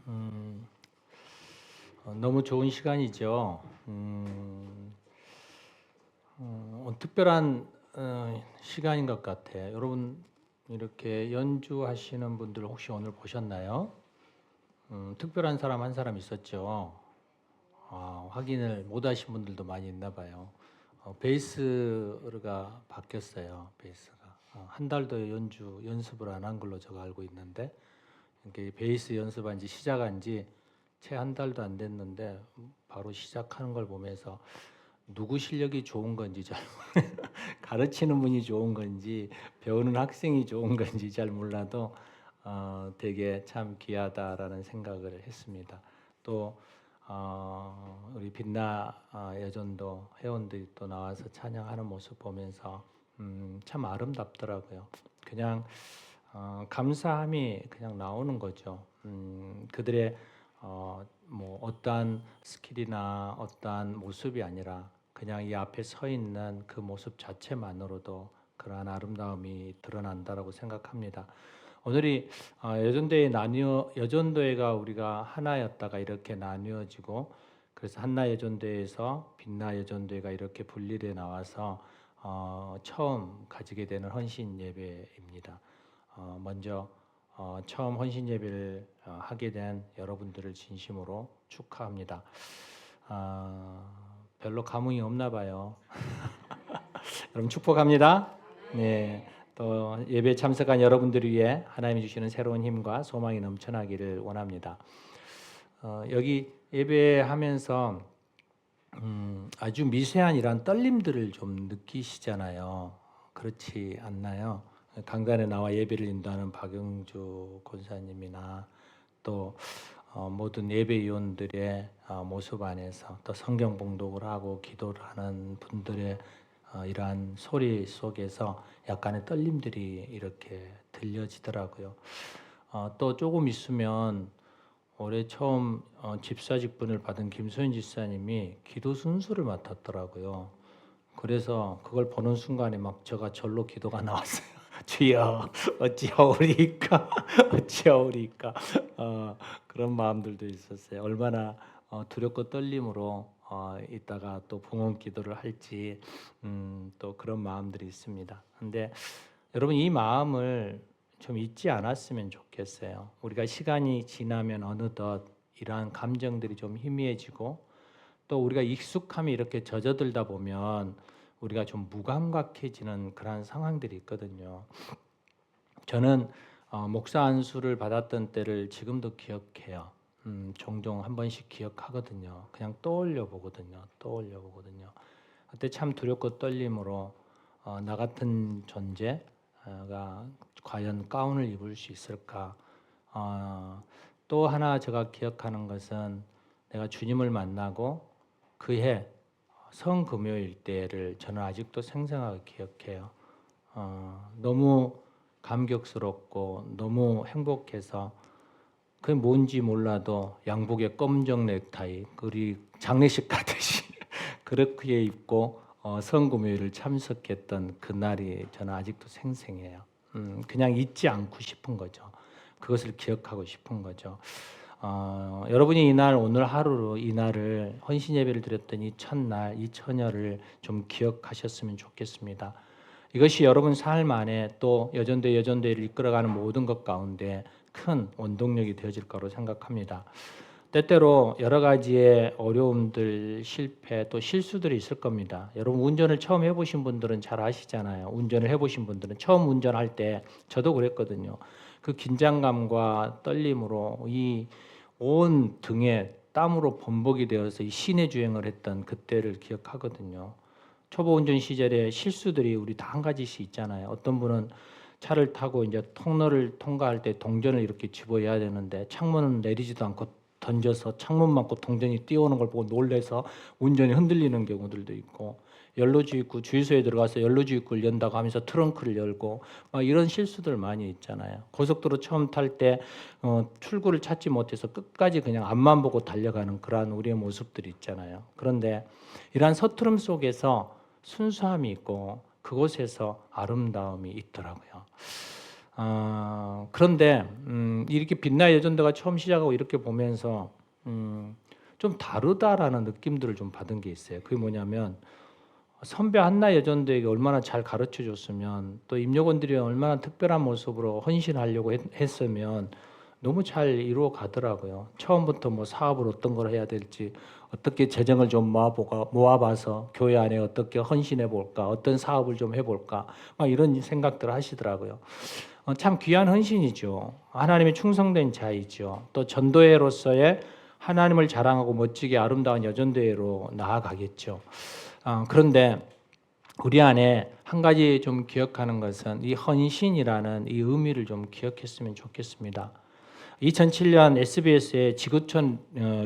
음, 너무 좋은 시간이죠. 특별한 시간인 것 같아요. 여러분 이렇게 연주하시는 분들 혹시 오늘 보셨나요? 특별한 사람 한 사람 있었죠. 확인을 못 하신 분들도 많이 있나 봐요. 베이스가 바뀌었어요. 베이스가 한 달도 연습을 안 한 걸로 제가 알고 있는데, 이게 베이스 연습한 지 시작한 지 채 한 달도 안 됐는데 바로 시작하는 걸 보면서 누구 실력이 좋은 건지 잘 가르치는 분이 좋은 건지 배우는 학생이 좋은 건지 잘 몰라도 되게 참 귀하다라는 생각을 했습니다. 또 우리 빛나 여전도 회원들이 또 나와서 찬양하는 모습 보면서 참 아름답더라고요. 그냥 감사함이 그냥 나오는 거죠. 그들의 뭐 어떠한 스킬이나 어떠한 모습이 아니라 그냥 이 앞에 서 있는 그 모습 자체만으로도 그러한 아름다움이 드러난다라고 생각합니다. 오늘이 여전도회가 우리가 하나였다가 이렇게 나뉘어지고, 그래서 한나 여전도회에서 빛나 여전도회가 이렇게 분리돼 나와서 처음 가지게 되는 헌신 예배입니다. 먼저 처음 헌신 예배를 하게 된 여러분들을 진심으로 축하합니다. 별로 감흥이 없나 봐요. 여러분 축복합니다. 네, 또 예배 참석한 여러분들을 위해 하나님이 주시는 새로운 힘과 소망이 넘쳐나기를 원합니다. 여기 예배하면서 아주 미세한 이런 떨림들을 좀 느끼시잖아요. 그렇지 않나요? 강단에 나와 예배를 인도하는 박영주 권사님이나 또 모든 예배위원들의 모습 안에서 또 성경 봉독을 하고 기도를 하는 분들의 이러한 소리 속에서 약간의 떨림들이 이렇게 들려지더라고요. 또 조금 있으면 올해 처음 집사 직분을 받은 김소연 집사님이 기도 순서를 맡았더라고요. 그래서 그걸 보는 순간에 막 제가 절로 기도가 나왔어요. 주여 어찌하오리까 어찌하오리까 그런 마음들도 있었어요. 얼마나 두렵고 떨림으로 이따가 또 봉헌 기도를 할지 또 그런 마음들이 있습니다. 근데 여러분 이 마음을 좀 잊지 않았으면 좋겠어요. 우리가 시간이 지나면 어느덧 이러한 감정들이 좀 희미해지고 또 우리가 익숙함이 이렇게 젖어들다 보면 우리가 좀 무감각해지는 그런 상황들이 있거든요. 저는 목사 안수를 받았던 때를 지금도 기억해요. 종종 한 번씩 기억하거든요. 그냥 떠올려 보거든요. 그때 참 두렵고 떨림으로 나 같은 존재가 과연 가운을 입을 수 있을까? 또 하나 제가 기억하는 것은 내가 주님을 만나고 그해 성금요일 때를 저는 아직도 생생하게 기억해요. 너무 감격스럽고 너무 행복해서 그게 뭔지 몰라도 양복에 검정 넥타이 우리 장례식 가듯이 그렇게 입고 성금요일을 참석했던 그날이 저는 아직도 생생해요. 그냥 잊지 않고 싶은 거죠. 그것을 기억하고 싶은 거죠. 여러분이 이날 오늘 하루로 이날을 헌신 예배를 드렸던 이 첫날 이 처녀를 좀 기억하셨으면 좋겠습니다. 이것이 여러분 삶 안에 또 여전대를 이끌어가는 모든 것 가운데 큰 원동력이 되어질 거로 생각합니다. 때때로 여러 가지의 어려움들, 실패, 또 실수들이 있을 겁니다. 여러분 운전을 처음 해보신 분들은 잘 아시잖아요. 운전을 해보신 분들은 처음 운전할 때 저도 그랬거든요. 그 긴장감과 떨림으로 이 온 등에 땀으로 범벅이 되어서 이 시내 주행을 했던 그때를 기억하거든요. 초보 운전 시절에 실수들이 우리 다 한 가지씩 있잖아요. 어떤 분은 차를 타고 이제 통로를 통과할 때 동전을 이렇게 집어야 되는데 창문은 내리지도 않고 던져서 창문 맞고 동전이 뛰어오는 걸 보고 놀래서 운전이 흔들리는 경우들도 있고, 연로주입구 주유소에 들어가서 연로주입구를 연다고 하면서 트렁크를 열고 막 이런 실수들 많이 있잖아요. 고속도로 처음 탈 때 출구를 찾지 못해서 끝까지 그냥 앞만 보고 달려가는 그러한 우리의 모습들이 있잖아요. 그런데 이러한 서투름 속에서 순수함이 있고 그곳에서 아름다움이 있더라고요. 그런데 이렇게 빛나의 여전도가 처음 시작하고 이렇게 보면서 좀 다르다라는 느낌들을 좀 받은 게 있어요. 그게 뭐냐면 선배 한나 여전도에게 얼마나 잘 가르쳐 줬으면 또 임직원들이 얼마나 특별한 모습으로 헌신하려고 했으면 너무 잘 이루어 가더라고요. 처음부터 뭐 사업을 어떤 걸 해야 될지, 어떻게 재정을 좀 모아봐서 교회 안에 어떻게 헌신해 볼까, 어떤 사업을 좀 해볼까, 막 이런 생각들을 하시더라고요. 참 귀한 헌신이죠. 하나님의 충성된 자이죠. 또 전도회로서의 하나님을 자랑하고 멋지게 아름다운 여전도회로 나아가겠죠. 그런데 우리 안에 한 가지 좀 기억하는 것은 이 헌신이라는 이 의미를 좀 기억했으면 좋겠습니다. 2007년 SBS의 지구촌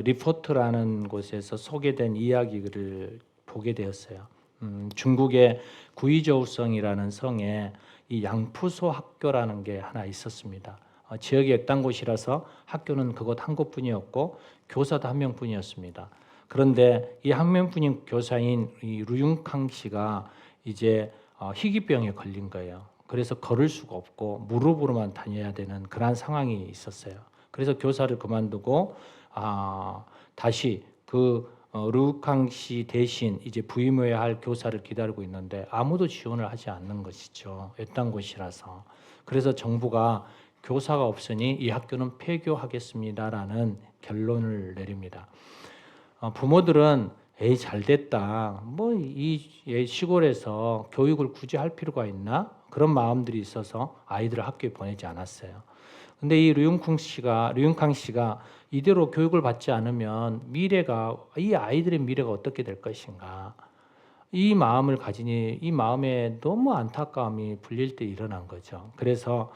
리포트라는 곳에서 소개된 이야기를 보게 되었어요. 중국의 구이저우성이라는 성에 이 양푸소 학교라는 게 하나 있었습니다. 지역이 외딴 곳이라서 학교는 그곳 한 곳뿐이었고 교사도 한 명뿐이었습니다. 그런데 이 한 명뿐인 교사인 이 루융캉 씨가 이제 희귀병에 걸린 거예요. 그래서 걸을 수가 없고 무릎으로만 다녀야 되는 그런 상황이 있었어요. 그래서 교사를 그만두고 다시 루캉 씨 대신 이제 부임해야 할 교사를 기다리고 있는데 아무도 지원을 하지 않는 것이죠. 외딴 곳이라서. 그래서 정부가 교사가 없으니 이 학교는 폐교하겠습니다라는 결론을 내립니다. 부모들은 에이 잘됐다. 뭐 이 시골에서 교육을 굳이 할 필요가 있나? 그런 마음들이 있어서 아이들을 학교에 보내지 않았어요. 근데 이 류융캉 씨가 이대로 교육을 받지 않으면 이 아이들의 미래가 어떻게 될 것인가? 이 마음을 가지니 이 마음에 너무 안타까움이 불릴 때 일어난 거죠. 그래서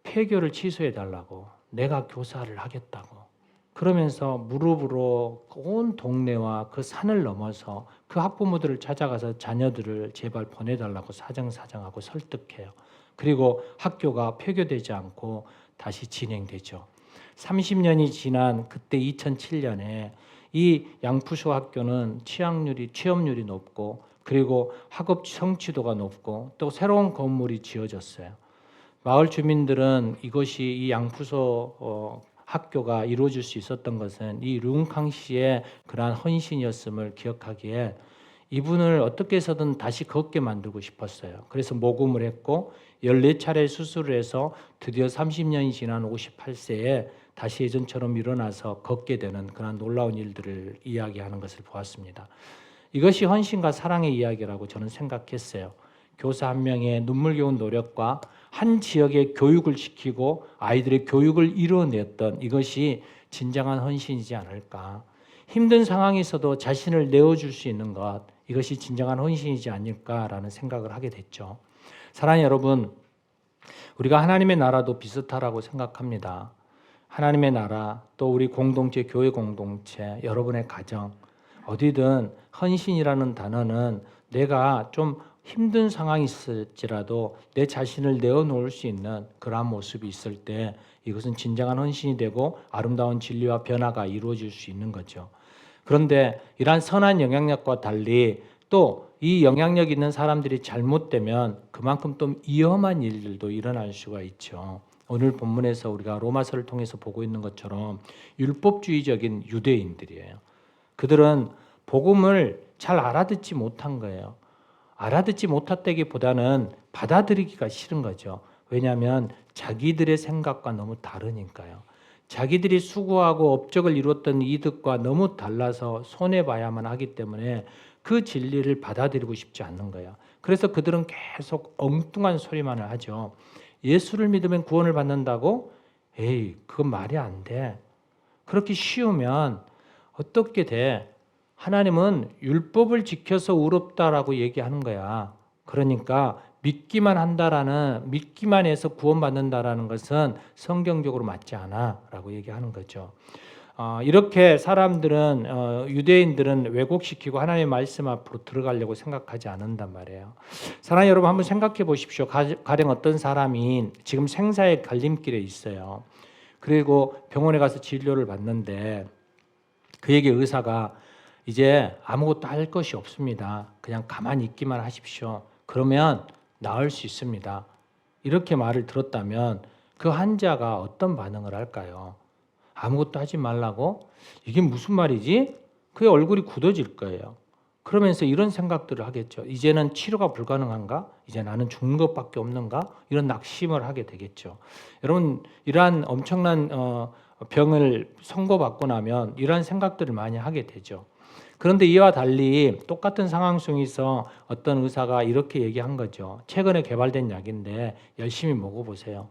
폐교를 취소해 달라고 내가 교사를 하겠다고 그러면서 무릎으로 온 동네와 그 산을 넘어서 그 학부모들을 찾아가서 자녀들을 제발 보내달라고 사정사정하고 설득해요. 그리고 학교가 폐교되지 않고 다시 진행되죠. 30년이 지난 그때 2007년에 이 양푸소 학교는 취업률이 높고 그리고 학업 성취도가 높고 또 새로운 건물이 지어졌어요. 마을 주민들은 이것이 이 양푸소 학교가 이루어질 수 있었던 것은 이 룽캉 씨의 그러한 헌신이었음을 기억하기에 이분을 어떻게 해서든 다시 걷게 만들고 싶었어요. 그래서 모금을 했고 14차례 수술을 해서 드디어 30년이 지난 58세에 다시 예전처럼 일어나서 걷게 되는 그런 놀라운 일들을 이야기하는 것을 보았습니다. 이것이 헌신과 사랑의 이야기라고 저는 생각했어요. 교사 한 명의 눈물겨운 노력과 한 지역의 교육을 시키고 아이들의 교육을 이루어냈던 이것이 진정한 헌신이지 않을까. 힘든 상황에서도 자신을 내어줄 수 있는 것, 이것이 진정한 헌신이지 않을까라는 생각을 하게 됐죠. 사랑하는 여러분, 우리가 하나님의 나라도 비슷하라고 생각합니다. 하나님의 나라, 또 우리 공동체, 교회 공동체, 여러분의 가정, 어디든 헌신이라는 단어는 내가 좀 힘든 상황이 있을지라도 내 자신을 내어놓을 수 있는 그러한 모습이 있을 때 이것은 진정한 헌신이 되고 아름다운 진리와 변화가 이루어질 수 있는 거죠. 그런데 이러한 선한 영향력과 달리 또 이 영향력 있는 사람들이 잘못되면 그만큼 또 위험한 일들도 일어날 수가 있죠. 오늘 본문에서 우리가 로마서를 통해서 보고 있는 것처럼 율법주의적인 유대인들이에요. 그들은 복음을 잘 알아듣지 못한 거예요. 알아듣지 못했다기보다는 받아들이기가 싫은 거죠. 왜냐하면 자기들의 생각과 너무 다르니까요. 자기들이 수고하고 업적을 이루었던 이득과 너무 달라서 손해봐야만 하기 때문에 그 진리를 받아들이고 싶지 않는 거예요. 그래서 그들은 계속 엉뚱한 소리만을 하죠. 예수를 믿으면 구원을 받는다고? 에이, 그건 말이 안 돼. 그렇게 쉬우면 어떻게 돼? 하나님은 율법을 지켜서 의롭다라고 얘기하는 거야. 그러니까 믿기만 해서 구원받는다라는 것은 성경적으로 맞지 않아라고 얘기하는 거죠. 이렇게 유대인들은 왜곡시키고 하나님의 말씀 앞으로 들어가려고 생각하지 않는단 말이에요. 사랑하는 여러분, 한번 생각해 보십시오. 가령 어떤 사람이 지금 생사의 갈림길에 있어요. 그리고 병원에 가서 진료를 받는데 그에게 의사가 이제 아무것도 할 것이 없습니다. 그냥 가만히 있기만 하십시오. 그러면 나을 수 있습니다. 이렇게 말을 들었다면 그 환자가 어떤 반응을 할까요? 아무것도 하지 말라고? 이게 무슨 말이지? 그의 얼굴이 굳어질 거예요. 그러면서 이런 생각들을 하겠죠. 이제는 치료가 불가능한가? 이제 나는 죽는 것밖에 없는가? 이런 낙심을 하게 되겠죠. 여러분, 이러한 엄청난 병을 선고받고 나면 이러한 생각들을 많이 하게 되죠. 그런데 이와 달리 똑같은 상황 속에서 어떤 의사가 이렇게 얘기한 거죠. 최근에 개발된 약인데 열심히 먹어보세요.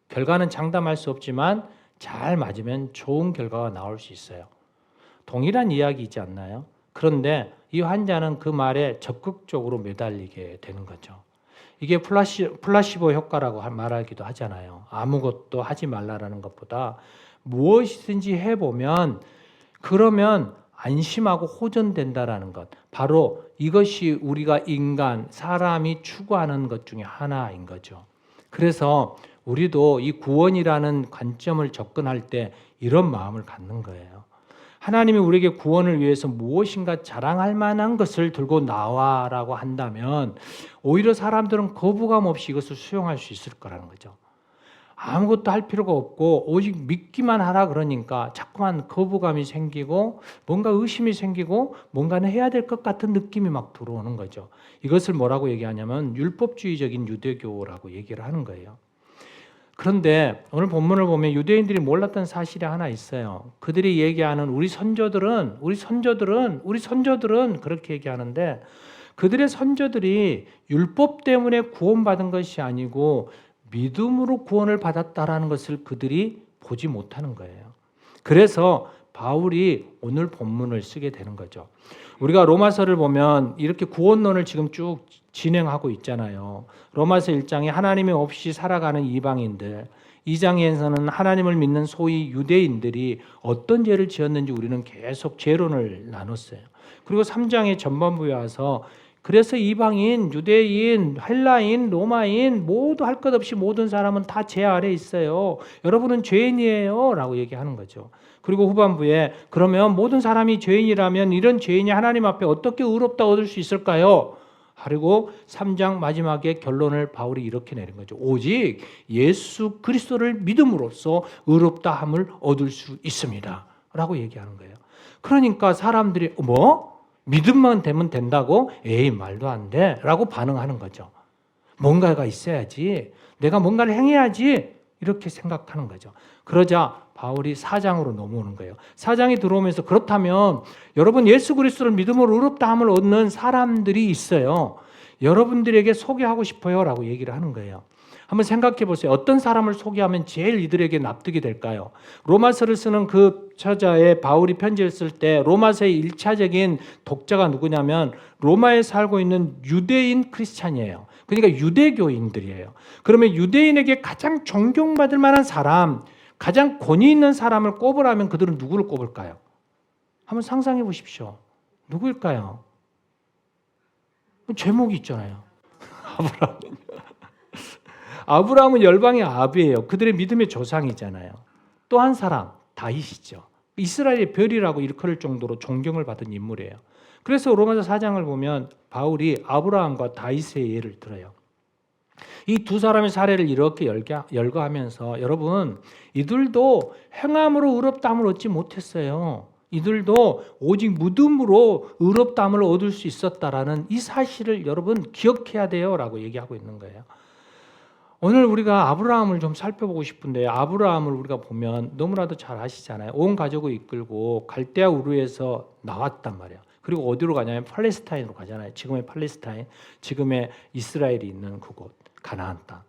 결과는 장담할 수 없지만 잘 맞으면 좋은 결과가 나올 수 있어요. 동일한 이야기이지 않나요? 그런데 이 환자는 그 말에 적극적으로 매달리게 되는 거죠. 이게 플라시보 효과라고 말하기도 하잖아요. 아무것도 하지 말라라는 것보다 무엇이든지 해보면 그러면 안심하고 호전된다라는 것. 바로 이것이 우리가 인간, 사람이 추구하는 것 중에 하나인 거죠. 그래서 우리도 이 구원이라는 관점을 접근할 때 이런 마음을 갖는 거예요. 하나님이 우리에게 구원을 위해서 무엇인가 자랑할 만한 것을 들고 나와라고 한다면 오히려 사람들은 거부감 없이 이것을 수용할 수 있을 거라는 거죠. 아무것도 할 필요가 없고 오직 믿기만 하라 그러니까 자꾸만 거부감이 생기고 뭔가 의심이 생기고 뭔가는 해야 될 것 같은 느낌이 막 들어오는 거죠. 이것을 뭐라고 얘기하냐면 율법주의적인 유대교라고 얘기를 하는 거예요. 그런데 오늘 본문을 보면 유대인들이 몰랐던 사실이 하나 있어요. 그들이 얘기하는 우리 선조들은 그렇게 얘기하는데 그들의 선조들이 율법 때문에 구원받은 것이 아니고 믿음으로 구원을 받았다라는 것을 그들이 보지 못하는 거예요. 그래서 바울이 오늘 본문을 쓰게 되는 거죠. 우리가 로마서를 보면 이렇게 구원론을 지금 쭉 진행하고 있잖아요. 로마서 1장에 하나님이 없이 살아가는 이방인들, 2장에서는 하나님을 믿는 소위 유대인들이 어떤 죄를 지었는지 우리는 계속 죄론을 나눴어요. 그리고 3장의 전반부에 와서 그래서 이방인, 유대인, 헬라인, 로마인 모두 할 것 없이 모든 사람은 다 죄 아래 있어요. 여러분은 죄인이에요 라고 얘기하는 거죠. 그리고 후반부에 그러면 모든 사람이 죄인이라면 이런 죄인이 하나님 앞에 어떻게 의롭다 얻을 수 있을까요? 그리고 3장 마지막에 결론을 바울이 이렇게 내린 거죠. 오직 예수 그리스도를 믿음으로써 의롭다함을 얻을 수 있습니다 라고 얘기하는 거예요. 그러니까 사람들이 믿음만 되면 된다고? 에이 말도 안 돼 라고 반응하는 거죠. 뭔가가 있어야지, 내가 뭔가를 행해야지 이렇게 생각하는 거죠. 그러자 바울이 4장으로 넘어오는 거예요. 4장이 들어오면서 그렇다면 여러분 예수 그리스도를 믿음으로 의롭다함을 얻는 사람들이 있어요. 여러분들에게 소개하고 싶어요 라고 얘기를 하는 거예요. 한번 생각해 보세요. 어떤 사람을 소개하면 제일 이들에게 납득이 될까요? 로마서를 쓰는 그 저자의 바울이 편지를 쓸 때 로마서의 1차적인 독자가 누구냐면 로마에 살고 있는 유대인 크리스찬이에요. 그러니까 유대교인들이에요. 그러면 유대인에게 가장 존경받을 만한 사람, 가장 권위 있는 사람을 꼽으라면 그들은 누구를 꼽을까요? 한번 상상해 보십시오. 누구일까요? 제목이 있잖아요. 아브라함. 아브라함은 열방의 아비예요. 그들의 믿음의 조상이잖아요. 또 한 사람 다윗이죠. 이스라엘의 별이라고 일컬을 정도로 존경을 받은 인물이에요. 그래서 로마서 4장을 보면 바울이 아브라함과 다윗의 예를 들어요. 이 두 사람의 사례를 이렇게 열거하면서 여러분 이들도 행함으로 의롭다함을 얻지 못했어요. 이들도 오직 믿음으로 의롭다함을 얻을 수 있었다라는 이 사실을 여러분 기억해야 돼요 라고 얘기하고 있는 거예요. 오늘 우리가 아브라함을 좀 살펴보고 싶은데 아브라함을 우리가 보면 너무나도 잘 아시잖아요. 온 가족을 이끌고 갈대아 우르에서 나왔단 말이에요. 그리고 어디로 가냐면 팔레스타인으로 가잖아요. 지금의 팔레스타인, 지금의 이스라엘이 있는 그곳, 가나안 땅.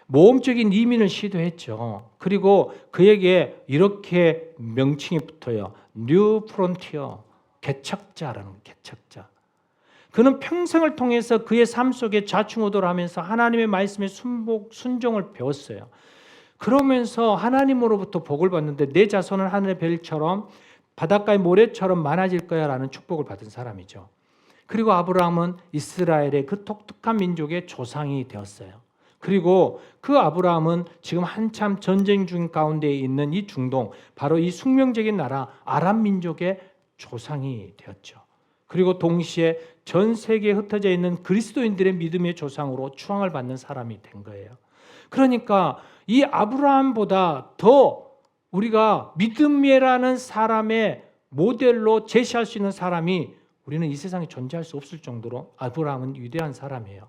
모험적인 이민을 시도했죠. 그리고 그에게 이렇게 명칭이 붙어요. 뉴 프론티어, 개척자라는 개척자. 그는 평생을 통해서 그의 삶 속에 좌충우돌 하면서 하나님의 말씀에 순종을 배웠어요. 그러면서 하나님으로부터 복을 받는데 내 자손은 하늘의 별처럼 바닷가의 모래처럼 많아질 거야 라는 축복을 받은 사람이죠. 그리고 아브라함은 이스라엘의 그 독특한 민족의 조상이 되었어요. 그리고 그 아브라함은 지금 한참 전쟁 중 가운데 있는 이 중동, 바로 이 숙명적인 나라 아람 민족의 조상이 되었죠. 그리고 동시에 전 세계에 흩어져 있는 그리스도인들의 믿음의 조상으로 추앙을 받는 사람이 된 거예요. 그러니까 이 아브라함보다 더 우리가 믿음이라는 사람의 모델로 제시할 수 있는 사람이 우리는 이 세상에 존재할 수 없을 정도로 아브라함은 위대한 사람이에요.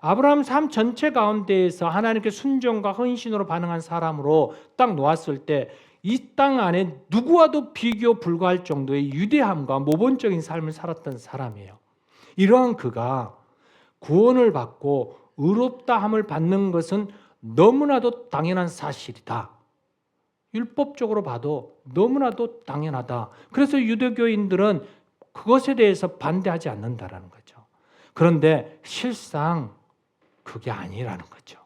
아브라함 삶 전체 가운데에서 하나님께 순종과 헌신으로 반응한 사람으로 딱 놓았을 때 이 땅 안에 누구와도 비교 불가할 정도의 위대함과 모범적인 삶을 살았던 사람이에요. 이러한 그가 구원을 받고 의롭다함을 받는 것은 너무나도 당연한 사실이다. 율법적으로 봐도 너무나도 당연하다. 그래서 유대교인들은 그것에 대해서 반대하지 않는다라는 거죠. 그런데 실상 그게 아니라는 거죠.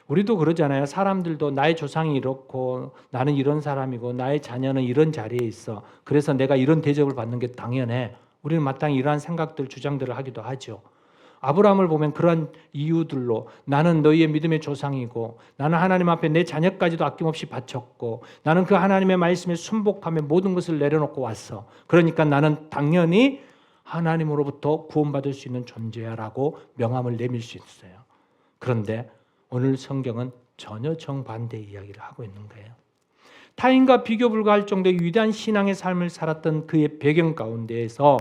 우리도 그러잖아요. 사람들도 나의 조상이 이렇고 나는 이런 사람이고 나의 자녀는 이런 자리에 있어. 그래서 내가 이런 대접을 받는 게 당연해. 우리는 마땅히 이러한 생각들, 주장들을 하기도 하죠. 아브라함을 보면 그런 이유들로 나는 너희의 믿음의 조상이고 나는 하나님 앞에 내 자녀까지도 아낌없이 바쳤고 나는 그 하나님의 말씀에 순복하며 모든 것을 내려놓고 왔어. 그러니까 나는 당연히 하나님으로부터 구원받을 수 있는 존재야라고 명함을 내밀 수 있어요. 그런데 오늘 성경은 전혀 정반대 이야기를 하고 있는 거예요. 타인과 비교 불가할 정도의 위대한 신앙의 삶을 살았던 그의 배경 가운데에서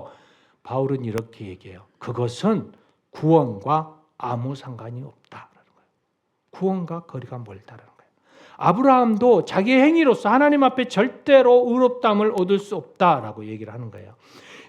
바울은 이렇게 얘기해요. 그것은 구원과 아무 상관이 없다라는 거예요. 구원과 거리가 멀다라는 거예요. 아브라함도 자기의 행위로서 하나님 앞에 절대로 의롭다함을 얻을 수 없다라고 얘기를 하는 거예요.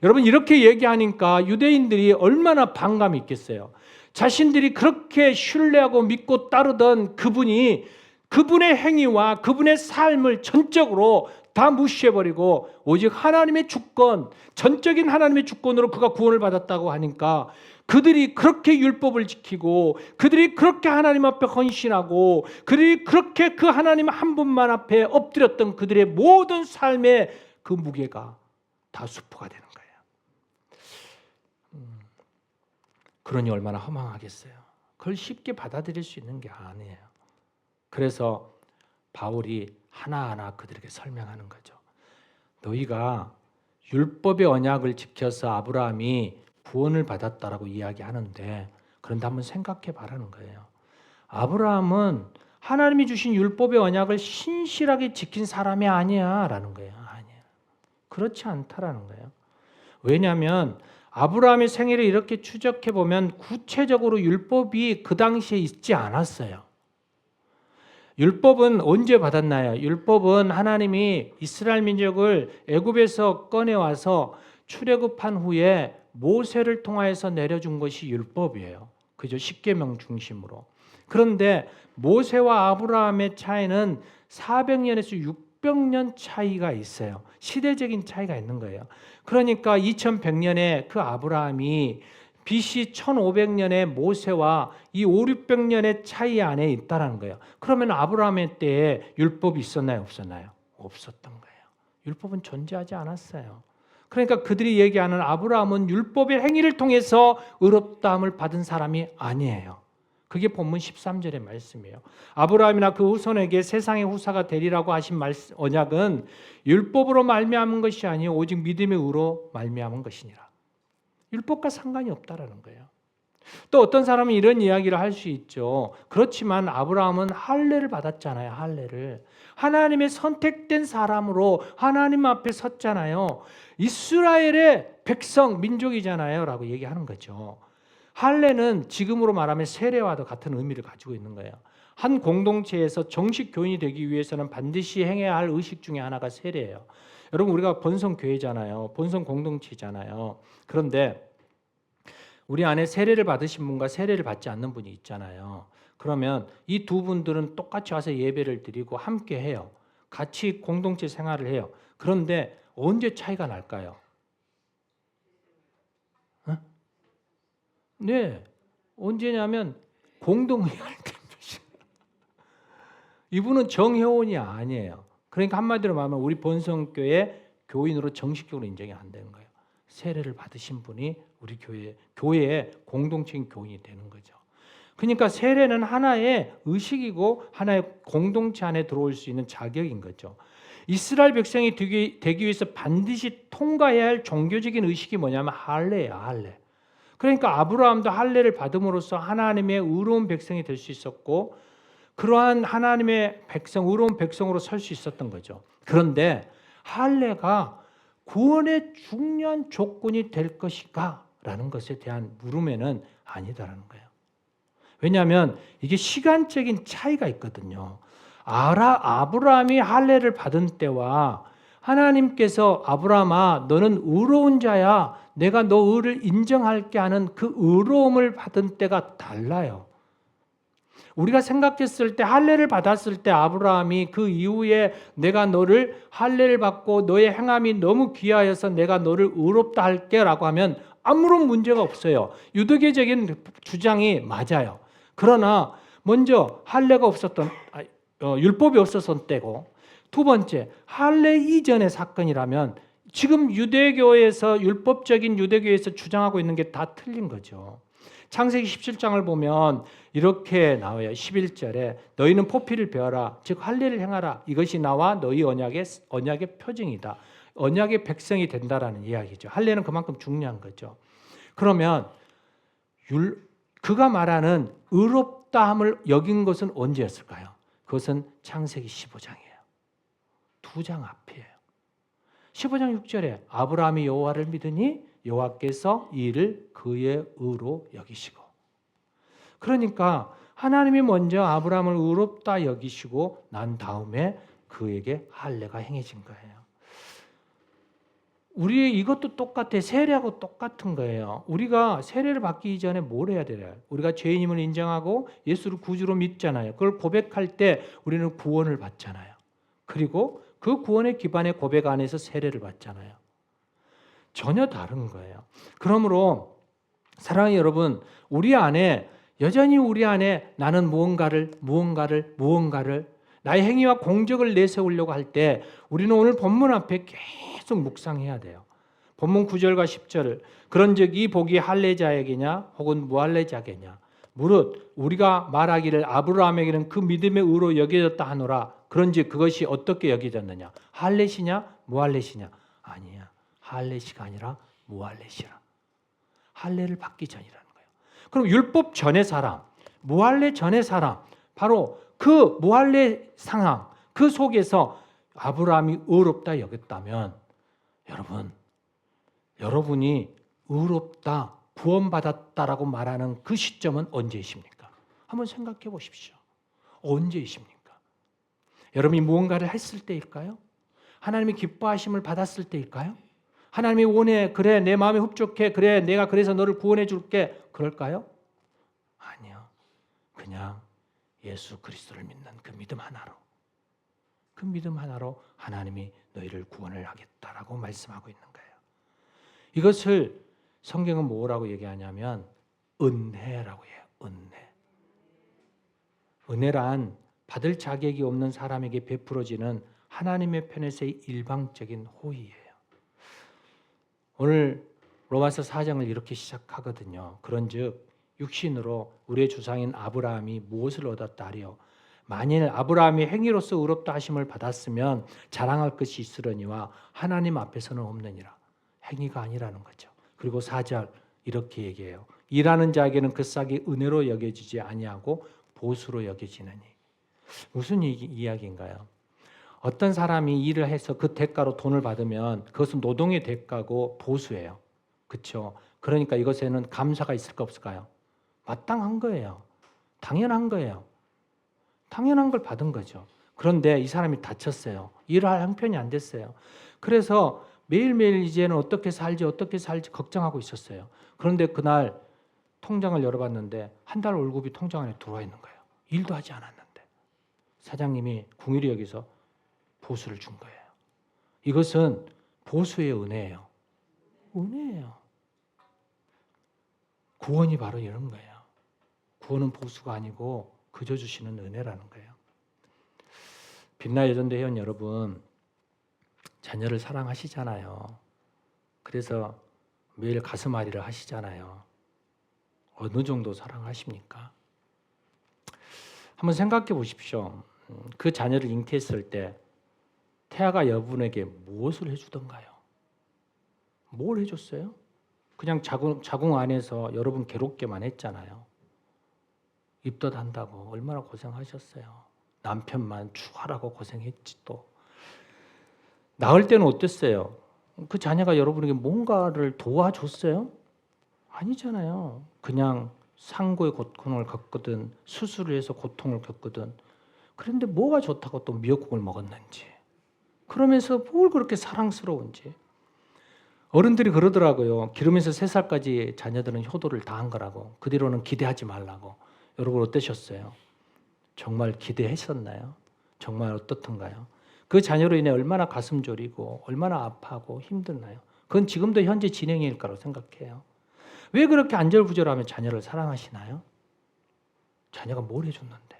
여러분 이렇게 얘기하니까 유대인들이 얼마나 반감이 있겠어요. 자신들이 그렇게 신뢰하고 믿고 따르던 그분이 그분의 행위와 그분의 삶을 전적으로 다 무시해버리고 오직 하나님의 주권, 전적인 하나님의 주권으로 그가 구원을 받았다고 하니까 그들이 그렇게 율법을 지키고 그들이 그렇게 하나님 앞에 헌신하고 그들이 그렇게 그 하나님 한 분만 앞에 엎드렸던 그들의 모든 삶의 그 무게가 다 수포가 되는 거예요. 그러니 얼마나 허망하겠어요. 그걸 쉽게 받아들일 수 있는 게 아니에요. 그래서 바울이 하나하나 그들에게 설명하는 거죠. 너희가 율법의 언약을 지켜서 아브라함이 구원을 받았다라고 이야기하는데 그런데 한번 생각해 봐라는 거예요. 아브라함은 하나님이 주신 율법의 언약을 신실하게 지킨 사람이 아니야 라는 거예요. 아니야. 그렇지 않다라는 거예요. 왜냐하면 아브라함의 생애를 이렇게 추적해 보면 구체적으로 율법이 그 당시에 있지 않았어요. 율법은 언제 받았나요? 율법은 하나님이 이스라엘 민족을 애굽에서 꺼내와서 출애굽한 후에 모세를 통하여서 내려준 것이 율법이에요. 그죠? 십계명 중심으로. 그런데 모세와 아브라함의 차이는 400년에서 600년 차이가 있어요. 시대적인 차이가 있는 거예요. 그러니까 2100년에 그 아브라함이 BC 1500년의 모세와 이 5, 600년의 차이 안에 있다는 거예요. 그러면 아브라함의 때에 율법이 있었나요? 없었나요? 없었던 거예요. 율법은 존재하지 않았어요. 그러니까 그들이 얘기하는 아브라함은 율법의 행위를 통해서 의롭다함을 받은 사람이 아니에요. 그게 본문 13절의 말씀이에요. 아브라함이나 그 후손에게 세상의 후사가 되리라고 하신 언약은 율법으로 말미암은 것이 아니요 오직 믿음의 의로 말미암은 것이니라. 율법과 상관이 없다라는 거예요. 또 어떤 사람은 이런 이야기를 할 수 있죠. 그렇지만 아브라함은 할례를 받았잖아요. 할례를. 하나님의 선택된 사람으로 하나님 앞에 섰잖아요. 이스라엘의 백성, 민족이잖아요 라고 얘기하는 거죠. 할례는 지금으로 말하면 세례와도 같은 의미를 가지고 있는 거예요. 한 공동체에서 정식 교인이 되기 위해서는 반드시 행해야 할 의식 중에 하나가 세례예요. 여러분 우리가 본성교회잖아요. 본성 공동체잖아요. 그런데 우리 안에 세례를 받으신 분과 세례를 받지 않는 분이 있잖아요. 그러면 이 두 분들은 똑같이 와서 예배를 드리고 함께 해요. 같이 공동체 생활을 해요. 그런데 언제 차이가 날까요? 네, 언제냐면 공동회할 때. 이분은 정회원이 아니에요. 그러니까 한마디로 말하면 우리 본성교회 교인으로 정식적으로 인정이 안 되는 거예요. 세례를 받으신 분이 우리 교회의 공동체인 교인이 되는 거죠. 그러니까 세례는 하나의 의식이고 하나의 공동체 안에 들어올 수 있는 자격인 거죠. 이스라엘 백성이 되기 위해서 반드시 통과해야 할 종교적인 의식이 뭐냐면 할례예요. 할례. 그러니까 아브라함도 할례를 받음으로써 하나님의 의로운 백성이 될 수 있었고 그러한 하나님의 백성, 의로운 백성으로 설 수 있었던 거죠. 그런데 할례가 구원의 중요한 조건이 될 것인가? 라는 것에 대한 물음에는 아니다라는 거예요. 왜냐하면 이게 시간적인 차이가 있거든요. 아브라함이 할례를 받은 때와 하나님께서 아브라함아 너는 의로운 자야 내가 너 의를 인정할게 하는 그 의로움을 받은 때가 달라요. 우리가 생각했을 때 할례를 받았을 때 아브라함이 그 이후에 내가 너를 할례를 받고 너의 행함이 너무 귀하여서 내가 너를 의롭다 할게라고 하면 아무런 문제가 없어요. 유대교적인 주장이 맞아요. 그러나 먼저 할례가 없었던 율법이 없었던 때고 두 번째 할례 이전의 사건이라면 지금 유대교에서 율법적인 유대교에서 주장하고 있는 게 다 틀린 거죠. 창세기 17장을 보면 이렇게 나와요. 11절에 너희는 포피를 베어라 즉 할례를 행하라 이것이 나와 너희 언약의 표징이다. 언약의 백성이 된다라는 이야기죠. 할례는 그만큼 중요한 거죠. 그러면 그가 말하는 의롭다함을 여긴 것은 언제였을까요? 그것은 창세기 15장이에요. 2장 앞이에요. 15장 6절에 아브라함이 여호와를 믿으니 여호와께서 이를 그의 의로 여기시고 그러니까 하나님이 먼저 아브라함을 의롭다 여기시고 난 다음에 그에게 할례가 행해진 거예요. 우리 이것도 똑같아. 세례하고 똑같은 거예요. 우리가 세례를 받기 이전에 뭘 해야 돼요? 우리가 죄인임을 인정하고 예수를 구주로 믿잖아요. 그걸 고백할 때 우리는 구원을 받잖아요. 그리고 그 구원의 기반의 고백 안에서 세례를 받잖아요. 전혀 다른 거예요. 그러므로 사랑하는 여러분, 여전히 우리 안에 나는 무언가를 나의 행위와 공적을 내세우려고 할 때 우리는 오늘 본문 앞에 계속 묵상해야 돼요. 본문 9절과 10절을 그런즉 이 복이 할례자에게냐 혹은 무할례자에게냐 무릇 우리가 말하기를 아브라함에게는 그 믿음의 의로 여겨졌다 하노라 그런즉 그것이 어떻게 여겨졌느냐 할례시냐 무할례시냐 아니야. 할례시가 아니라 무할례시라. 할례를 받기 전이라는 거예요. 그럼 율법 전의 사람, 무할례 전의 사람 바로 그 무할례 상황 그 속에서 아브라함이 의롭다 여겼다면 여러분이 의롭다 구원받았다라고 말하는 그 시점은 언제이십니까? 한번 생각해 보십시오. 언제이십니까? 여러분이 무언가를 했을 때일까요? 하나님이 기뻐하심을 받았을 때일까요? 하나님이 원해 그래 내 마음에 흡족해 그래 내가 그래서 너를 구원해 줄게 그럴까요? 아니요. 그냥 예수 그리스도를 믿는 그 믿음 하나로 하나님이 너희를 구원을 하겠다라고 말씀하고 있는 거예요. 이것을 성경은 뭐라고 얘기하냐면 은혜라고 해요. 은혜란 받을 자격이 없는 사람에게 베풀어지는 하나님의 편에서의 일방적인 호의예요. 오늘 로마서 4장을 이렇게 시작하거든요. 그런즉 육신으로 우리의 조상인 아브라함이 무엇을 얻었다 하리요? 만일 아브라함이 행위로서 의롭다 하심을 받았으면 자랑할 것이 있으려니와 하나님 앞에서는 없느니라. 행위가 아니라는 거죠. 그리고 4절 이렇게 얘기해요. 일하는 자에게는 그 싹이 은혜로 여겨지지 아니하고 보수로 여겨지느니. 무슨 이야기인가요? 어떤 사람이 일을 해서 그 대가로 돈을 받으면 그것은 노동의 대가고 보수예요. 그렇죠? 그러니까 이것에는 감사가 있을까 없을까요? 마땅한 거예요. 당연한 거예요. 당연한 걸 받은 거죠. 그런데 이 사람이 다쳤어요. 일을 할 형편이 안 됐어요. 그래서 매일매일 이제는 어떻게 살지 걱정하고 있었어요. 그런데 그날 통장을 열어봤는데 한 달 월급이 통장 안에 들어와 있는 거예요. 일도 하지 않았는데. 사장님이 궁일이 여기서 보수를 준 거예요. 이것은 보수의 은혜예요. 은혜예요. 구원이 바로 이런 거예요. 구원은 보수가 아니고 그저 주시는 은혜라는 거예요. 빛나 예전대 회원 여러분, 자녀를 사랑하시잖아요. 그래서 매일 가슴앓이를 하시잖아요. 어느 정도 사랑하십니까? 한번 생각해 보십시오. 그 자녀를 잉태했을 때 태아가 여러분에게 무엇을 해주던가요? 뭘 해줬어요? 그냥 자궁 안에서 여러분 괴롭게만 했잖아요. 입덧한다고 얼마나 고생하셨어요. 남편만 추하라고 고생했지 또. 낳을 때는 어땠어요? 그 자녀가 여러분에게 뭔가를 도와줬어요? 아니잖아요. 그냥 상고의 고통을 겪거든 수술을 해서 고통을 겪거든. 그런데 뭐가 좋다고 또 미역국을 먹었는지. 그러면서 뭘 그렇게 사랑스러운지. 어른들이 그러더라고요. 기르면서 3살까지 자녀들은 효도를 다 한 거라고. 그 뒤로는 기대하지 말라고. 여러분 어떠셨어요? 정말 기대했었나요? 정말 어떻던가요? 그 자녀로 인해 얼마나 가슴 졸이고 얼마나 아파하고 힘드나요? 그건 지금도 현재 진행일 거라고 생각해요. 왜 그렇게 안절부절하며 자녀를 사랑하시나요? 자녀가 뭘 해줬는데?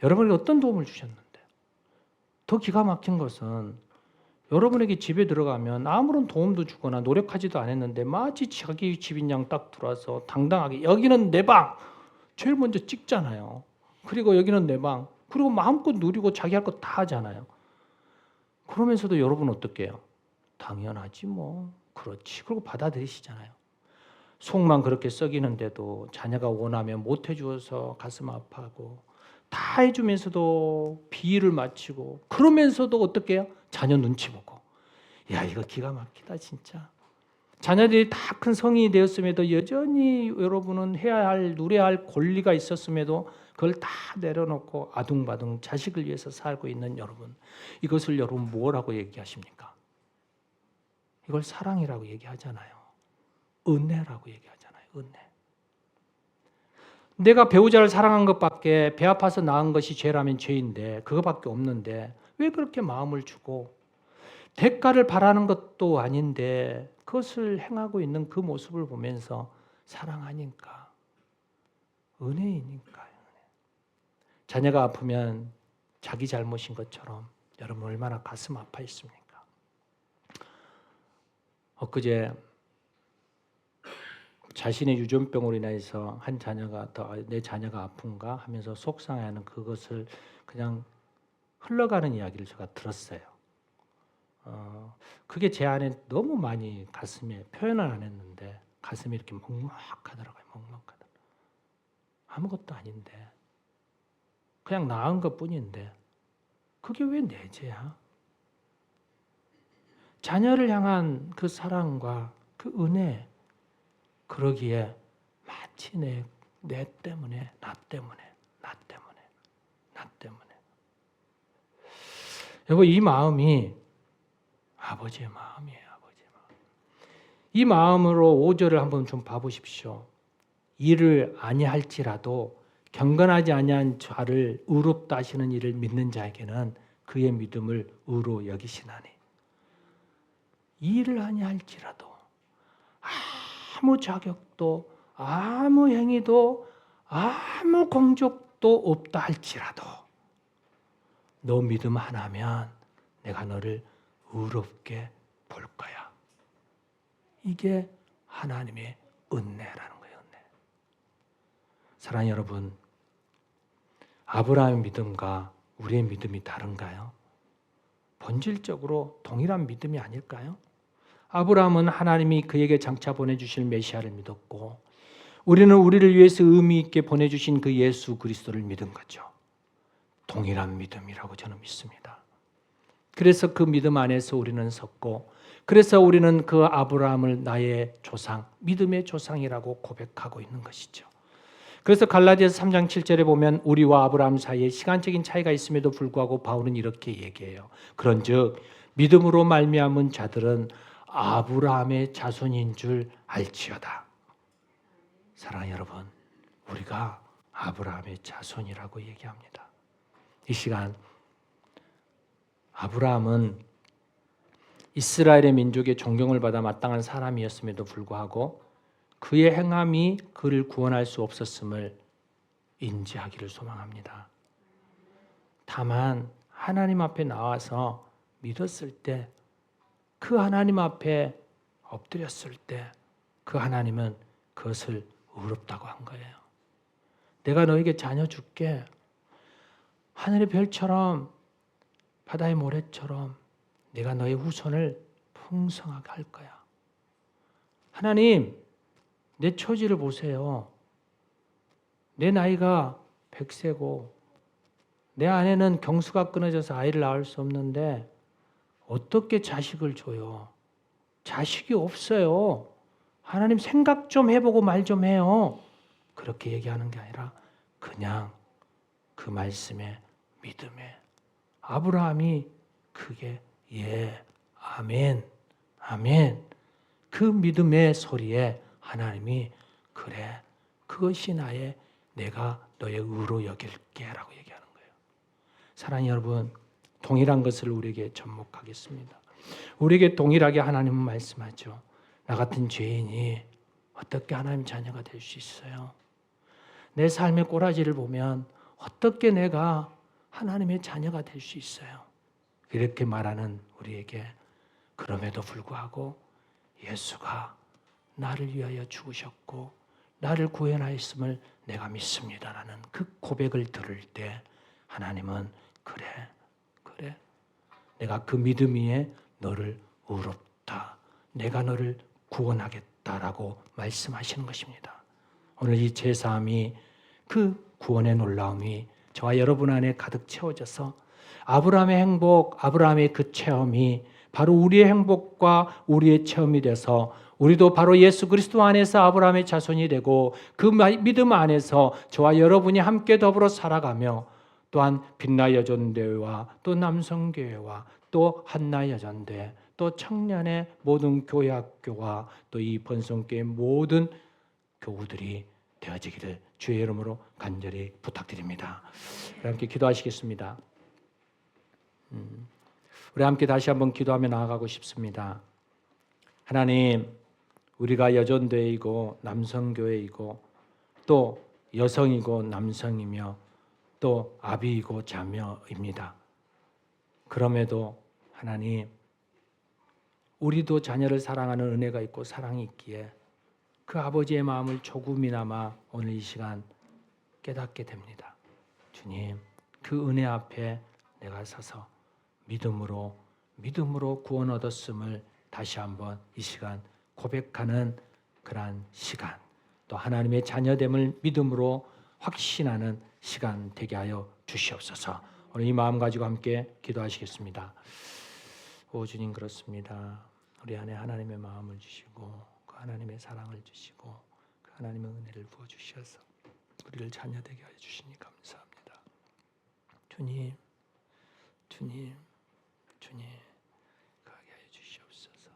여러분에게 어떤 도움을 주셨는데? 더 기가 막힌 것은 여러분에게 집에 들어가면 아무런 도움도 주거나 노력하지도 않았는데 마치 자기 집인 양 딱 들어와서 당당하게 여기는 내 방! 제일 먼저 찍잖아요. 그리고 여기는 내 방. 그리고 마음껏 누리고 자기 할 거 다 하잖아요. 그러면서도 여러분 어떻게 해요? 당연하지 뭐. 그렇지. 그리고 받아들이시잖아요. 속만 그렇게 썩이는데도 자녀가 원하면 못 해주어서 가슴 아파하고 다 해주면서도 비위를 맞추고 그러면서도 어떻게 해요? 자녀 눈치 보고. 야 이거 기가 막히다 진짜. 자녀들이 다 큰 성인이 되었음에도 여전히 여러분은 해야 할 누려야 할 권리가 있었음에도 그걸 다 내려놓고 아둥바둥 자식을 위해서 살고 있는 여러분. 이것을 여러분 뭐라고 얘기하십니까? 이걸 사랑이라고 얘기하잖아요. 은혜라고 얘기하잖아요. 은혜. 내가 배우자를 사랑한 것밖에 배 아파서 낳은 것이 죄라면 죄인데 그것밖에 없는데 왜 그렇게 마음을 주고 대가를 바라는 것도 아닌데 그것을 행하고 있는 그 모습을 보면서 사랑하니까 은혜이니까요. 자녀가 아프면 자기 잘못인 것처럼 여러분 얼마나 가슴 아파했습니까? 엊그제 자신의 유전병으로 인해서 한 자녀가 내 자녀가 아픈가 하면서 속상해하는 그것을 그냥 흘러가는 이야기를 제가 들었어요. 그게 제 안에 너무 많이 가슴에 표현을 안 했는데 가슴이 이렇게 먹먹하더라고요. 먹먹하더라고요. 아무것도 아닌데 그냥 낳은 것뿐인데 그게 왜 내 죄야? 자녀를 향한 그 사랑과 그 은혜 그러기에 마치 내 때문에 나 때문에 여보 이 마음이 아버지의 마음이에요. 아버지의 마음. 이 마음으로 5절을 한번 좀 봐보십시오. 이를 아니할지라도 경건하지 아니한 자를 의롭다 하시는 이를 믿는 자에게는 그의 믿음을 의로 여기시나니 이를 아니할지라도 아무 자격도 아무 행위도 아무 공적도 없다 할지라도 너 믿음 하나면 내가 너를 의롭게 볼 거야. 이게 하나님의 은혜라는 거예요. 은혜. 사랑하는 여러분, 아브라함의 믿음과 우리의 믿음이 다른가요? 본질적으로 동일한 믿음이 아닐까요? 아브라함은 하나님이 그에게 장차 보내주실 메시아를 믿었고 우리는 우리를 위해서 의미 있게 보내주신 그 예수 그리스도를 믿은 거죠. 동일한 믿음이라고 저는 믿습니다. 그래서 그 믿음 안에서 우리는 섰고 그래서 우리는 그 아브라함을 나의 조상, 믿음의 조상이라고 고백하고 있는 것이죠. 그래서 갈라디아서 3장 7절에 보면 우리와 아브라함 사이에 시간적인 차이가 있음에도 불구하고 바울은 이렇게 얘기해요. 그런즉 믿음으로 말미암은 자들은 아브라함의 자손인 줄 알지어다. 사랑하는 여러분, 우리가 아브라함의 자손이라고 얘기합니다. 이 시간 아브라함은 이스라엘의 민족의 존경을 받아 마땅한 사람이었음에도 불구하고 그의 행함이 그를 구원할 수 없었음을 인지하기를 소망합니다. 다만 하나님 앞에 나와서 믿었을 때 그 하나님 앞에 엎드렸을 때 그 하나님은 그것을 의롭다고 한 거예요. 내가 너에게 자녀 줄게. 하늘의 별처럼 바다의 모래처럼 내가 너의 후손을 풍성하게 할 거야. 하나님, 내 처지를 보세요. 내 나이가 100세고 내 아내는 경수가 끊어져서 아이를 낳을 수 없는데 어떻게 자식을 줘요? 자식이 없어요. 하나님 생각 좀 해보고 말 좀 해요. 그렇게 얘기하는 게 아니라 그냥 그 말씀에 믿음에 아브라함이 그게 예, 아멘, 아멘. 그 믿음의 소리에 하나님이 그래, 그것이 나의 내가 너의 의로 여길게라고 얘기하는 거예요. 사랑하는 여러분, 동일한 것을 우리에게 접목하겠습니다. 우리에게 동일하게 하나님은 말씀하죠. 나 같은 죄인이 어떻게 하나님 자녀가 될 수 있어요? 내 삶의 꼬라지를 보면 어떻게 내가 하나님의 자녀가 될 수 있어요? 이렇게 말하는 우리에게 그럼에도 불구하고 예수가 나를 위하여 죽으셨고 나를 구원하였음을 내가 믿습니다라는 그 고백을 들을 때 하나님은 그래 내가 그 믿음 위에 너를 의롭다 내가 너를 구원하겠다라고 말씀하시는 것입니다. 오늘 이 제사함이 그 구원의 놀라움이 저와 여러분 안에 가득 채워져서 아브라함의 행복, 아브라함의 그 체험이 바로 우리의 행복과 우리의 체험이 돼서 우리도 바로 예수 그리스도 안에서 아브라함의 자손이 되고 그 믿음 안에서 저와 여러분이 함께 더불어 살아가며 또한 빛나 여전대회와 또 남성교회와 또 한나 여전대 또 청년의 모든 교회 학교와 또 이 번성교회 모든 교우들이 되어지기를 주의 이름으로 간절히 부탁드립니다. 우리 함께 기도하시겠습니다. 우리 함께 다시 한번 기도하며 나아가고 싶습니다. 하나님, 우리가 여전대이고 남성교회이고 또 여성이고 남성이며 또 아비이고 자녀입니다. 그럼에도 하나님, 우리도 자녀를 사랑하는 은혜가 있고 사랑이 있기에 그 아버지의 마음을 조금이나마 오늘 이 시간 깨닫게 됩니다. 주님, 그 은혜 앞에 내가 서서 믿음으로 구원 얻었음을 다시 한번 이 시간 고백하는 그러한 시간, 또 하나님의 자녀됨을 믿음으로 확신하는 시간 되게 하여 주시옵소서. 오늘 이 마음 가지고 함께 기도하시겠습니다. 오 주님, 그렇습니다. 우리 안에 하나님의 마음을 주시고 그 하나님의 사랑을 주시고 그 하나님의 은혜를 부어주셔서 우리를 자녀되게 하여 주시니 감사합니다. 주님 가게 하여 주시옵소서.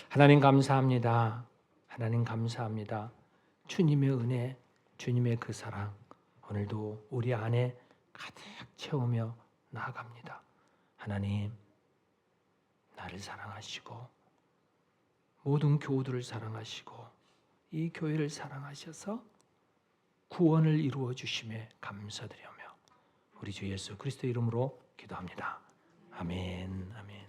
하나님 감사합니다. 하나님 감사합니다. 주님의 은혜, 주님의 그 사랑 오늘도 우리 안에 가득 채우며 나아갑니다. 하나님, 나를 사랑하시고 모든 교우들을 사랑하시고 이 교회를 사랑하셔서 구원을 이루어 주심에 감사드리며 우리 주 예수 그리스도 이름으로 기도합니다. 아멘. 아멘.